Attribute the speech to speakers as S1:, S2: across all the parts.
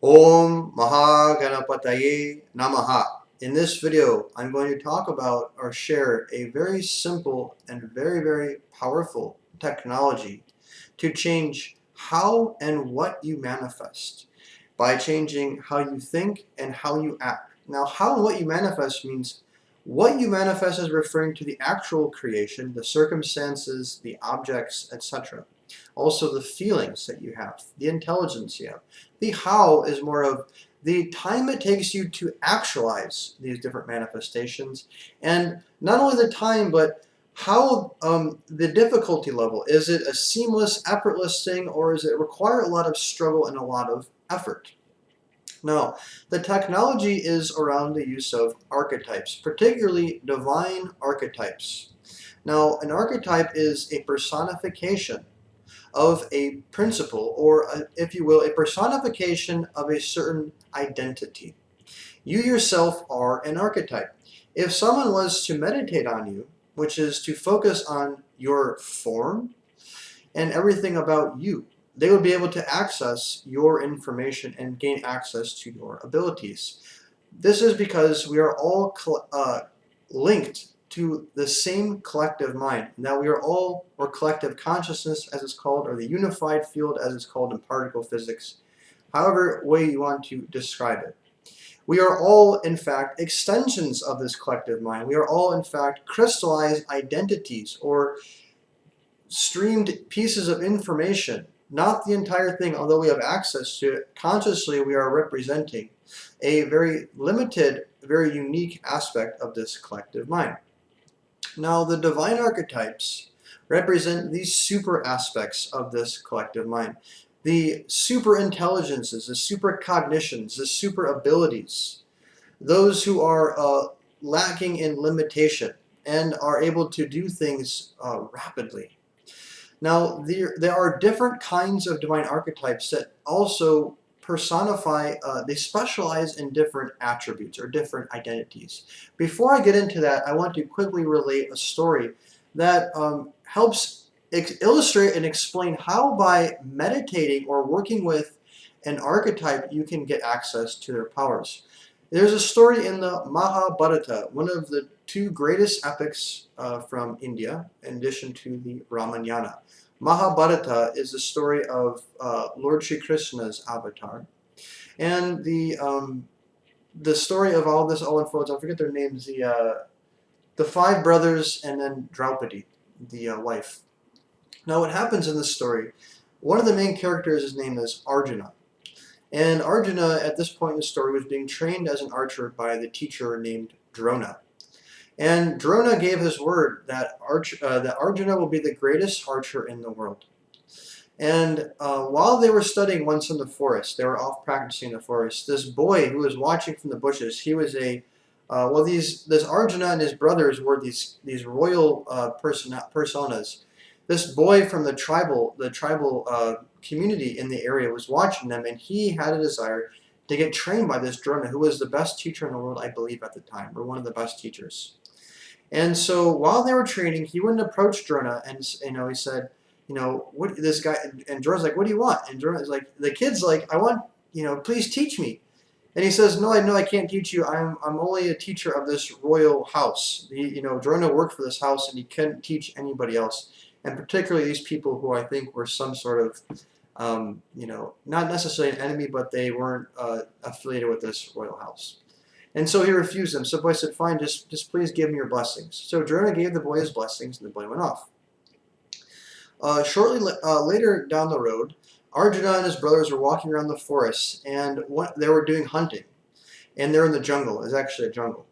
S1: Om Ganapati Namaha. In this video, I'm going to talk about or share a very simple and very powerful technology to change how and what you manifest by changing how you think and how you act. Now, how and what you manifest means what you manifest is referring to the actual creation, the circumstances, the objects, etc. Also the feelings that you have, the intelligence you have. The how is more of the time it takes you to actualize these different manifestations, and not only the time, but how the difficulty level. Is it a seamless, effortless thing, or does it require a lot of struggle and a lot of effort? Now, the technology is around the use of archetypes, particularly divine archetypes. Now, an archetype is a personification of a principle, or if you will, a personification of a certain identity. You yourself are an archetype. If someone was to meditate on you, which is to focus on your form and everything about you, they would be able to access your information and gain access to your abilities. This is because we are all linked to the same collective mind. Now we are all, or collective consciousness as it's called, or the unified field as it's called in particle physics, however way you want to describe it. We are all, in fact, extensions of this collective mind. We are all, in fact, crystallized identities or streamed pieces of information, not the entire thing, although we have access to it. Consciously, we are representing a very limited, very unique aspect of this collective mind. Now, the divine archetypes represent these super aspects of this collective mind. The super intelligences, the super cognitions, the super abilities, those who are lacking in limitation and are able to do things rapidly. Now, there are different kinds of divine archetypes that also personify, they specialize in different attributes or different identities. Before I get into that, I want to quickly relate a story that helps illustrate and explain how by meditating or working with an archetype you can get access to their powers. There's a story in the Mahabharata, one of the two greatest epics from India, in addition to the Ramayana. Mahabharata is the story of Lord Sri Krishna's avatar, and the story of all this all unfolds. I forget their names. The five brothers and then Draupadi, the wife. Now, what happens in this story? One of the main characters, his name is Arjuna. And Arjuna, at this point in the story, was being trained as an archer by the teacher named Drona. And Drona gave his word that Arjuna will be the greatest archer in the world. And while they were studying once in the forest, they were off practicing in the forest, this boy who was watching from the bushes, he was this Arjuna and his brothers were these royal personas. This boy from the tribal community in the area was watching them, and he had a desire to get trained by this Drona, who was the best teacher in the world, I believe, at the time, or one of the best teachers. And so while they were training, he went and approached Drona, and he said, what this guy, and Drona's like, what do you want? And Drona's like, the kid's like, I want, please teach me. And he says, no, I can't teach you. I'm only a teacher of this royal house. Drona worked for this house, and he couldn't teach anybody else, and particularly these people who I think were some sort of, not necessarily an enemy, but they weren't affiliated with this royal house. And so he refused them. So the boy said, fine, just please give me your blessings. So Drona gave the boy his blessings, and the boy went off. Shortly later down the road, Arjuna and his brothers were walking around the forest, and they were doing hunting. And they're in the jungle. It's actually a jungle.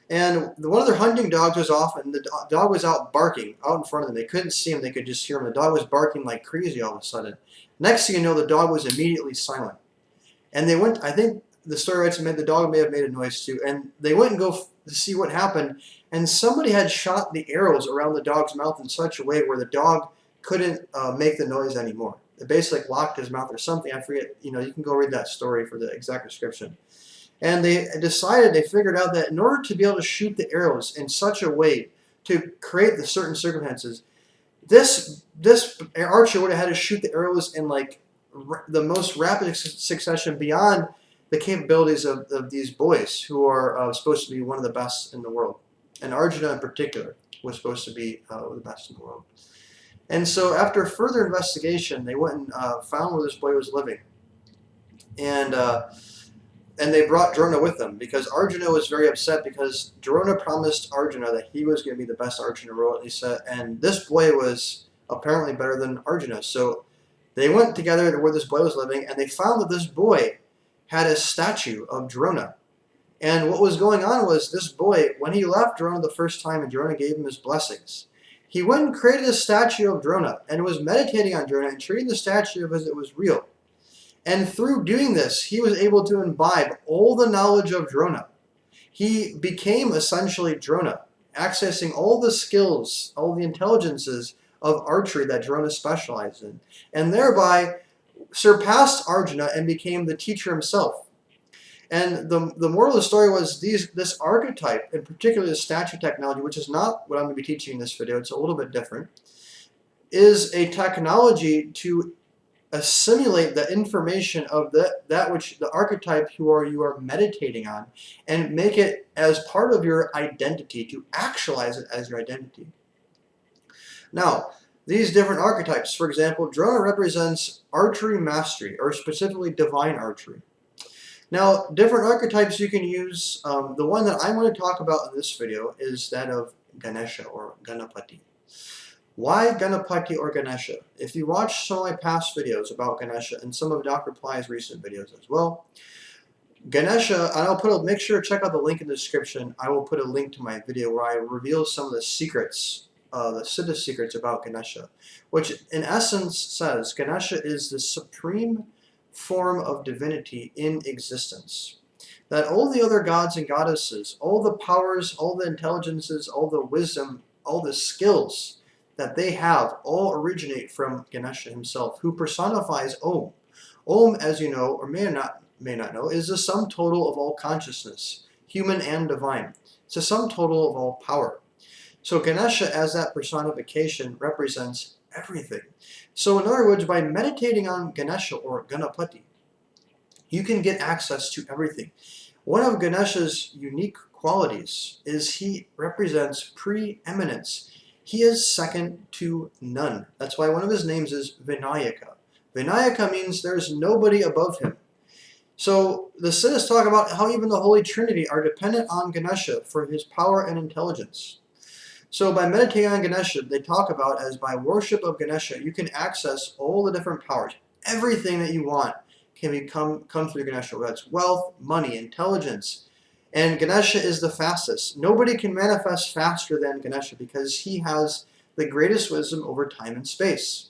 S1: And one of their hunting dogs was off, and the dog was out barking out in front of them. They couldn't see him. They could just hear him. The dog was barking like crazy all of a sudden. Next thing you know, the dog was immediately silent. And they went, I think the story writes the dog may have made a noise too. And they went and go to see what happened. And somebody had shot the arrows around the dog's mouth in such a way where the dog couldn't make the noise anymore. It basically locked his mouth or something. I forget. You can go read that story for the exact description. And they figured out that in order to be able to shoot the arrows in such a way to create the certain circumstances, this archer would have had to shoot the arrows in like the most rapid succession beyond the capabilities of these boys who are supposed to be one of the best in the world. And Arjuna in particular was supposed to be the best in the world. And so after further investigation, they went and found where this boy was living. And they brought Drona with them because Arjuna was very upset because Drona promised Arjuna that he was going to be the best archer in the world. And this boy was apparently better than Arjuna. So they went together to where this boy was living, and they found that this boy had a statue of Drona. And what was going on was this boy, when he left Drona the first time and Drona gave him his blessings, he went and created a statue of Drona and was meditating on Drona and treating the statue as it was real. And through doing this, he was able to imbibe all the knowledge of Drona. He became essentially Drona, accessing all the skills, all the intelligences of archery that Drona specialized in, and thereby surpassed Arjuna and became the teacher himself. And the moral of the story was this archetype, in particular the statue technology, which is not what I'm going to be teaching in this video, it's a little bit different, is a technology to assimilate the information of that which the archetype you are meditating on and make it as part of your identity, to actualize it as your identity. Now, these different archetypes, for example, Drona represents archery mastery, or specifically divine archery. Now, different archetypes you can use. The one that I'm going to talk about in this video is that of Ganesha or Ganapati. Why Ganapati or Ganesha? If you watch some of my past videos about Ganesha and some of Dr. Ply's recent videos as well, Ganesha, and I'll make sure to check out the link in the description. I will put a link to my video where I reveal some of the secrets, the Siddha secrets about Ganesha, which in essence says Ganesha is the supreme form of divinity in existence. That all the other gods and goddesses, all the powers, all the intelligences, all the wisdom, all the skills that they have all originate from Ganesha himself, who personifies Om. Om, as you know, or may not know, is the sum total of all consciousness, human and divine. It's the sum total of all power. So Ganesha, as that personification, represents everything. So in other words, by meditating on Ganesha or Ganapati, you can get access to everything. One of Ganesha's unique qualities is he represents preeminence. He is second to none. That's why one of his names is Vinayaka. Vinayaka means there's nobody above him. So the Siddhas talk about how even the Holy Trinity are dependent on Ganesha for his power and intelligence. So by meditating on Ganesha, they talk about as by worship of Ganesha, you can access all the different powers. Everything that you want can come through Ganesha. That's wealth, money, intelligence. And Ganesha is the fastest. Nobody can manifest faster than Ganesha because he has the greatest wisdom over time and space.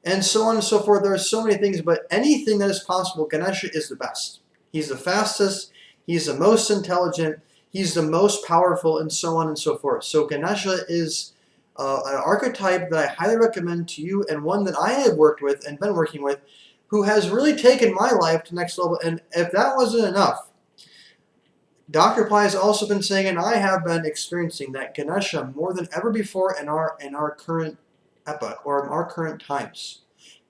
S1: And so on and so forth. There are so many things, but anything that is possible, Ganesha is the best. He's the fastest, he's the most intelligent, he's the most powerful, and so on and so forth. So Ganesha is an archetype that I highly recommend to you, and one that I have worked with and been working with, who has really taken my life to the next level. And if that wasn't enough, Dr. Ply has also been saying, and I have been experiencing, that Ganesha, more than ever before in our current epoch, or in our current times,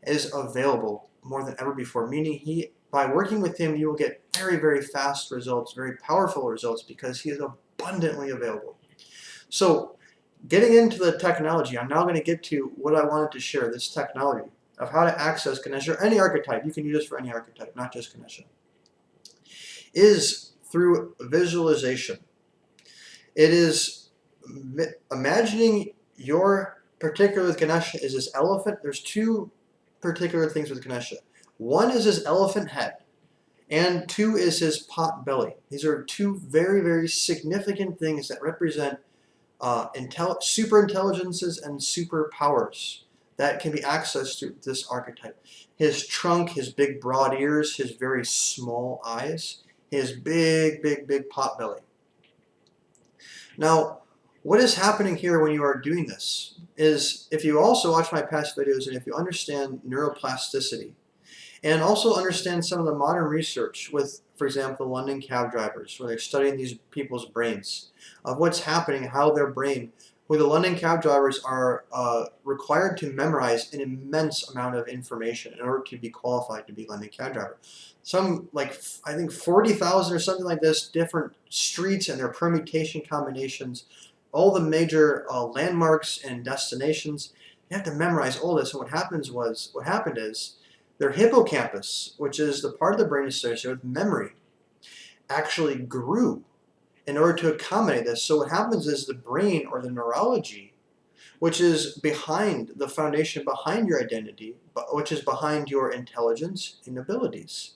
S1: is available more than ever before. Meaning by working with him, you will get very, very fast results, very powerful results, because he is abundantly available. So getting into the technology, I'm now going to get to what I wanted to share, this technology of how to access Ganesha, or any archetype. You can use this for any archetype, not just Ganesha. Is through visualization. It is imagining your particular with Ganesha is this elephant. There's two particular things with Ganesha. One is his elephant head, and two is his pot belly. These are two very, very significant things that represent super intelligences and superpowers that can be accessed through this archetype. His trunk, his big broad ears, his very small eyes, his big, big, big pot belly. Now, what is happening here when you are doing this is, if you also watch my past videos and if you understand neuroplasticity, and also understand some of the modern research with, for example, the London cab drivers, where they're studying these people's brains, of what's happening, how their brain where the London cab drivers are required to memorize an immense amount of information in order to be qualified to be London cab driver. Some, like, I think 40,000 or something like this, different streets and their permutation combinations, all the major landmarks and destinations. You have to memorize all this. And what happened is their hippocampus, which is the part of the brain associated with memory, actually grew in order to accommodate this. So what happens is the brain, or the neurology, which is behind the foundation behind your identity, which is behind your intelligence and abilities,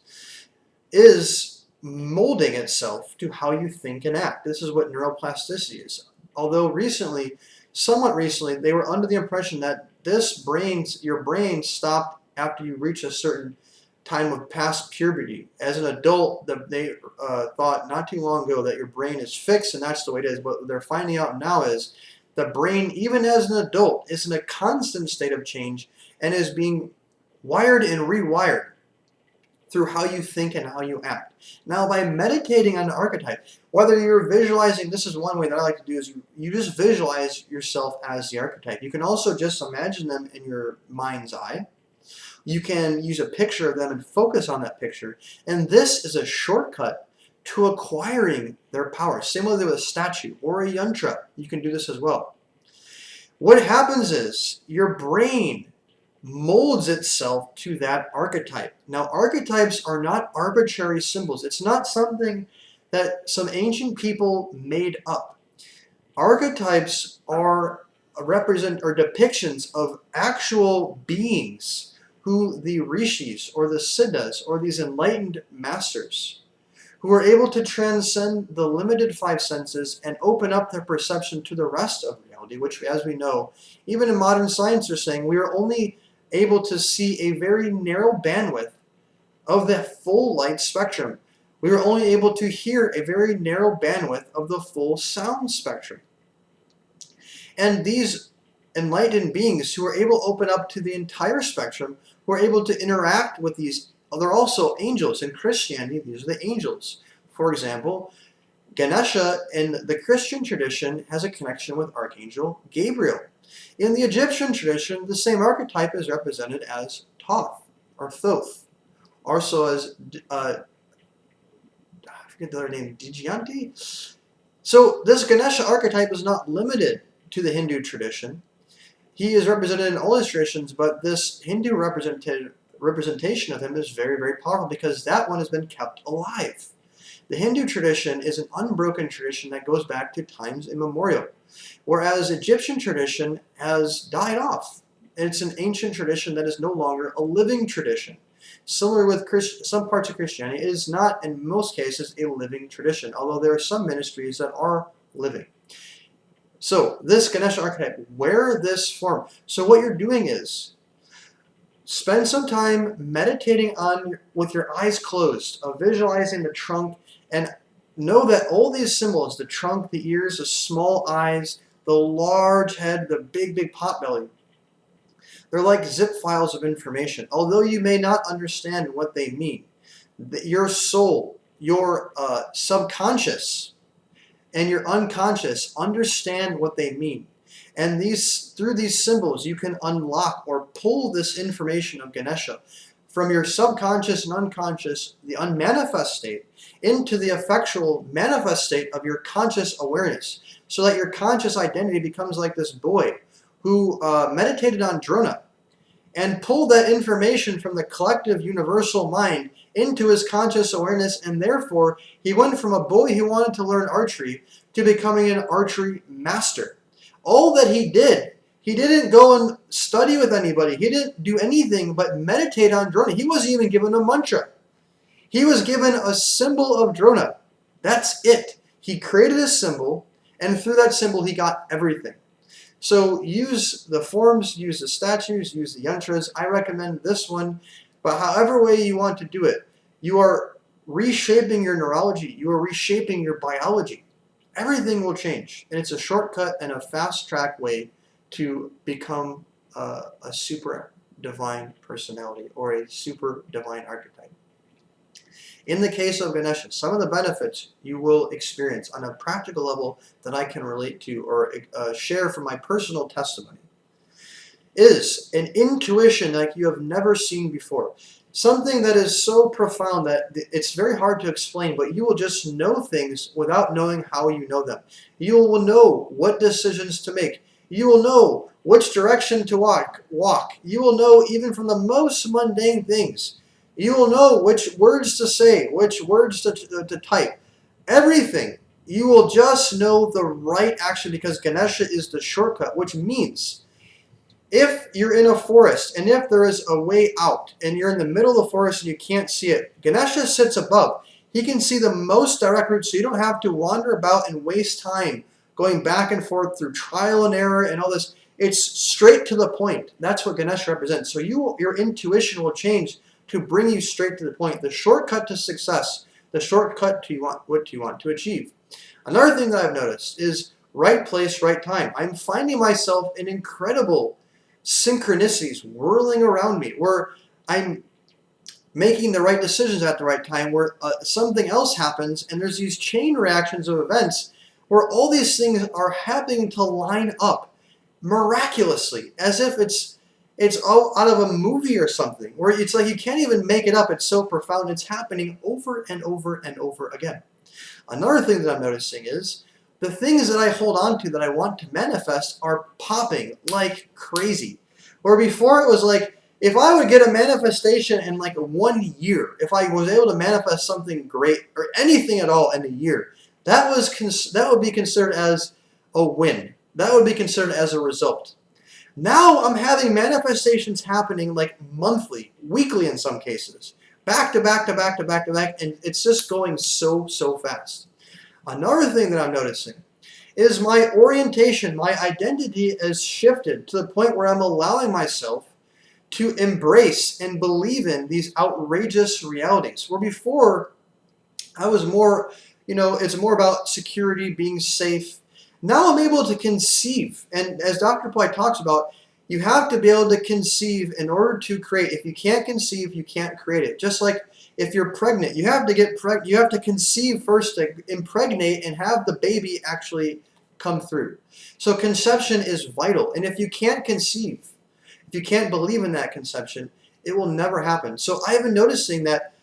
S1: is molding itself to how you think and act. This is what neuroplasticity is. Although somewhat recently, they were under the impression that your brain stopped after you reach a certain time of past puberty. As an adult, they thought not too long ago that your brain is fixed and that's the way it is. What they're finding out now is the brain, even as an adult, is in a constant state of change and is being wired and rewired through how you think and how you act. Now, by meditating on the archetype, whether you're visualizing, this is one way that I like to do, is you just visualize yourself as the archetype. You can also just imagine them in your mind's eye. You can use a picture of them and focus on that picture. And this is a shortcut to acquiring their power. Similarly with a statue or a yantra, you can do this as well. What happens is your brain molds itself to that archetype. Now, archetypes are not arbitrary symbols. It's not something that some ancient people made up. Archetypes are depictions of actual beings who the rishis or the siddhas or these enlightened masters who are able to transcend the limited five senses and open up their perception to the rest of reality, which, as we know, even in modern science are saying we are only able to see a very narrow bandwidth of the full light spectrum. We are only able to hear a very narrow bandwidth of the full sound spectrum. And these enlightened beings who are able to open up to the entire spectrum, who are able to interact with these, they're also angels. In Christianity, these are the angels. For example, Ganesha in the Christian tradition has a connection with Archangel Gabriel. In the Egyptian tradition, the same archetype is represented as Thoth, or Thoth, also as, I forget the other name, Djinti? So this Ganesha archetype is not limited to the Hindu tradition. He is represented in all his traditions, but this Hindu representation of him is very, very powerful because that one has been kept alive. The Hindu tradition is an unbroken tradition that goes back to times immemorial, whereas Egyptian tradition has died off. It's an ancient tradition that is no longer a living tradition. Similar with some parts of Christianity, it is not, in most cases, a living tradition, although there are some ministries that are living. So this Ganesha archetype, wear this form. So what you're doing is spend some time meditating on, with your eyes closed, of visualizing the trunk, and know that all these symbols, the trunk, the ears, the small eyes, the large head, the big, big pot belly, they're like zip files of information. Although you may not understand what they mean, your soul, your subconscious, and your unconscious understand what they mean. And through these symbols, you can unlock or pull this information of Ganesha from your subconscious and unconscious, the unmanifest state, into the effectual manifest state of your conscious awareness, so that your conscious identity becomes like this boy who meditated on Drona and pulled that information from the collective universal mind into his conscious awareness, and therefore he went from a boy who wanted to learn archery to becoming an archery master. All that he didn't go and study with anybody. He didn't do anything but meditate on Drona. He wasn't even given a mantra. He was given a symbol of Drona. That's it. He created a symbol, and through that symbol he got everything. So use the forms, use the statues, use the yantras. I recommend this one, but however way you want to do it, you are reshaping your neurology. You are reshaping your biology. Everything will change, and it's a shortcut and a fast-track way to become a super divine personality or a super divine archetype. In the case of Ganesha, some of the benefits you will experience on a practical level that I can relate to or share from my personal testimony is an intuition like you have never seen before. Something that is so profound that it's very hard to explain, but you will just know things without knowing how you know them. You will know what decisions to make. You will know which direction to walk. You will know even from the most mundane things. You will know which words to say, which words to type. Everything. You will just know the right action because Ganesha is the shortcut, which means if you're in a forest and if there is a way out and you're in the middle of the forest and you can't see it, Ganesha sits above. He can see the most direct route so you don't have to wander about and waste time going back and forth through trial and error and all this. It's straight to the point. That's what Ganesha represents. So your intuition will change to bring you straight to the point. The shortcut to success, the shortcut to what you want to achieve. Another thing that I've noticed is right place, right time. I'm finding myself in incredible synchronicities whirling around me where I'm making the right decisions at the right time, where something else happens and there's these chain reactions of events where all these things are happening to line up miraculously as if it's all out of a movie or something, where it's like you can't even make it up. It's so profound. It's happening over and over and over again. Another thing that I'm noticing is the things that I hold on to that I want to manifest are popping like crazy. Where before it was like, if I would get a manifestation in like 1 year, if I was able to manifest something great or anything at all in a year, that would be considered as a win. That would be considered as a result. Now I'm having manifestations happening like monthly, weekly in some cases, back to back to back to back to back, and it's just going so fast. Another thing that I'm noticing is my orientation, my identity has shifted to the point where I'm allowing myself to embrace and believe in these outrageous realities. Where before, I was more, it's more about security, being safe. Now I'm able to conceive. And as Dr. Ply talks about, you have to be able to conceive in order to create. If you can't conceive, you can't create it. Just like if you're pregnant, you have to conceive first to impregnate and have the baby actually come through. So conception is vital. And if you can't conceive, if you can't believe in that conception, it will never happen. So I've been noticing that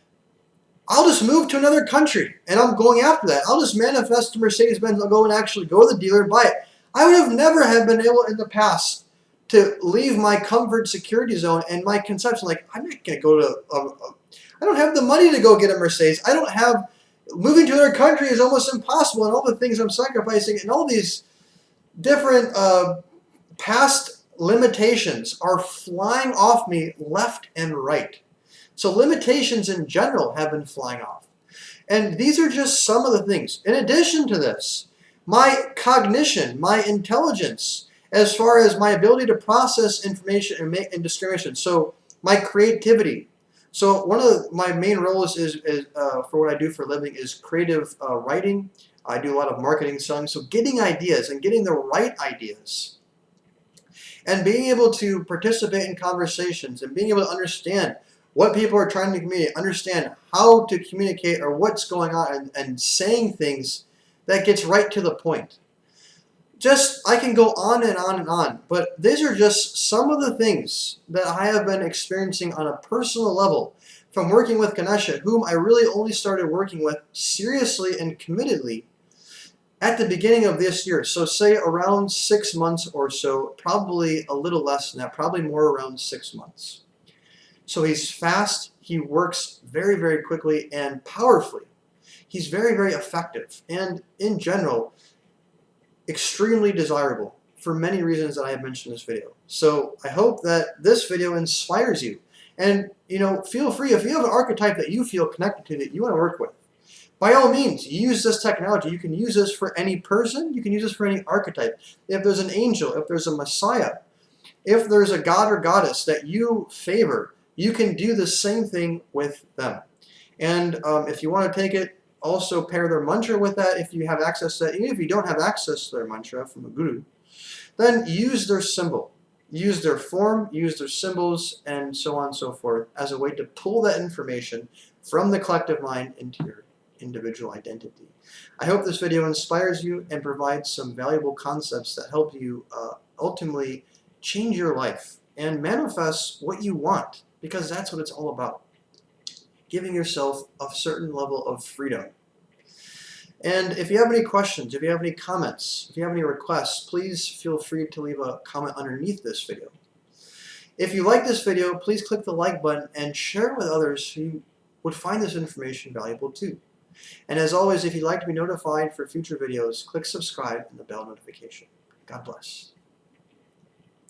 S1: I'll just move to another country and I'm going after that. I'll just manifest a Mercedes-Benz. I'll go and actually go to the dealer and buy it. I would have never have been able in the past to leave my comfort security zone and my conception. Like, I'm not going to go to, I don't have the money to go get a Mercedes. I don't have, moving to another country is almost impossible, and all the things I'm sacrificing and all these different past limitations are flying off me left and right. So limitations in general have been flying off. And these are just some of the things. In addition to this, my cognition, my intelligence, as far as my ability to process information and make discrimination. So my creativity. So one of my main roles is for what I do for a living is creative writing. I do a lot of marketing selling. So getting ideas and getting the right ideas and being able to participate in conversations and being able to understand what people are trying to communicate, understand how to communicate or what's going on, and saying things that gets right to the point. I can go on and on and on, but these are just some of the things that I have been experiencing on a personal level from working with Ganesha, whom I really only started working with seriously and committedly at the beginning of this year. So say around 6 months or so, probably a little less than that, probably more around 6 months. So he's fast, he works very quickly and powerfully. He's very effective, and in general, extremely desirable for many reasons that I have mentioned in this video. So I hope that this video inspires you. And feel free, if you have an archetype that you feel connected to, that you want to work with, by all means, use this technology. You can use this for any person. You can use this for any archetype. If there's an angel, if there's a messiah, if there's a god or goddess that you favor, you can do the same thing with them. And if you want to take it, also pair their mantra with that if you have access to that. Even if you don't have access to their mantra from a guru, then use their symbol. Use their form, use their symbols, and so on and so forth as a way to pull that information from the collective mind into your individual identity. I hope this video inspires you and provides some valuable concepts that help you ultimately change your life and manifest what you want, because that's what it's all about. Giving yourself a certain level of freedom. And if you have any questions, if you have any comments, if you have any requests, please feel free to leave a comment underneath this video. If you like this video, please click the like button and share it with others who would find this information valuable too. And as always, if you'd like to be notified for future videos, click subscribe and the bell notification. God bless.